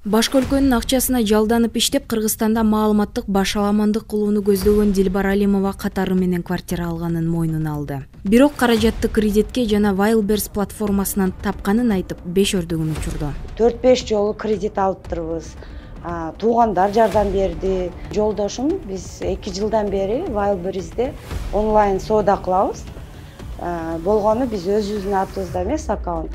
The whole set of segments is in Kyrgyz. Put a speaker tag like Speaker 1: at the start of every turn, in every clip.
Speaker 1: Башка өлкөнүн акчасына жалданып иштеп, Кыргызстанда маалыматтык башаламандык кылууну көздөгөн Дилбар Алимова катары менен квартира алганын мойнуна алды. Бирок каражатты кредитке жана Wildberries платформасынан тапканын айтып, бешөрдүгүн учурду.
Speaker 2: 4-5 жолу кредит алыптырбыз. Туугандар жардам берди. Жолдошум биз 2 жылдан бери Wildberries'де онлайн соода кылабыз. Болгону биз өзүбүздүн атыбызда эмес,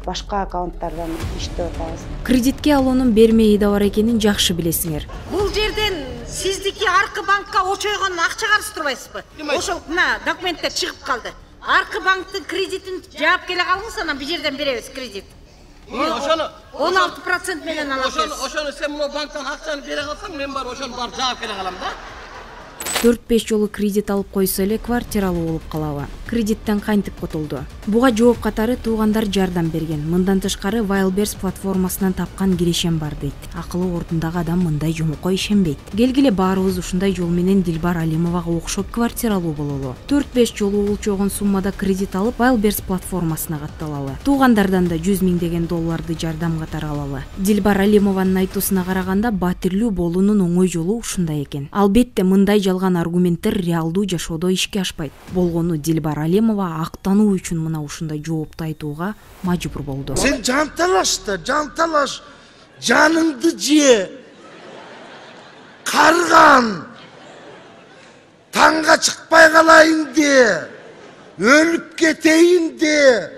Speaker 2: башка аккаунттардан иштеп атабыз.
Speaker 1: Кредитке алуунун бермеи да бар экенин жакшы билесиңер.
Speaker 3: Бул жерден сиздики аркы банкка очойгон акча карыз турбайсызбы? Ошол мына документтер чыгып калды. Аркы банктын кредитин жаап келе калыңыз, анан бул жерден беребиз кредит.
Speaker 4: Ошону
Speaker 3: 16% менен алабыз.
Speaker 4: Ошону сен мына банктан акчаны бере калсаң, мен бар ошону барып жаап келе калам да.
Speaker 1: 4-5 жолу кредит алып койсо эле квартиралуу болуп калабы. Кредиттен кантип кутулду? Буга жооп катары туугандар жардам берген. Мындан тышкары Wildberries платформасынан тапкан кирешем бар дейт. Акылы ордундагы адам мындай жумукка ишенбейт. Келгиле баарыбыз ушундай жол менен Дилбар Алимовага окшоп квартиралуу бололу. 4-5 жолу улчогон суммада кредит алып Wildberries платформасына катталалы. Туугандардан да 100 миңдеген долларды жардам катары алалы. Дилбар Алимованын айтуусуна караганда, батирлүү болуунун оңой жолу ушундай экен. Албетте мындай жалган аргументтер реалдуу жашоодо ишке ашпайт. Болгону Дилбар Алимова актануу үчүн мына ушундай жоопту айтууга мажбур болду.
Speaker 5: Сен жанталаш, жаныңды же. Карган. Таңга чыкпай калайын де. Өлүп кетейин де.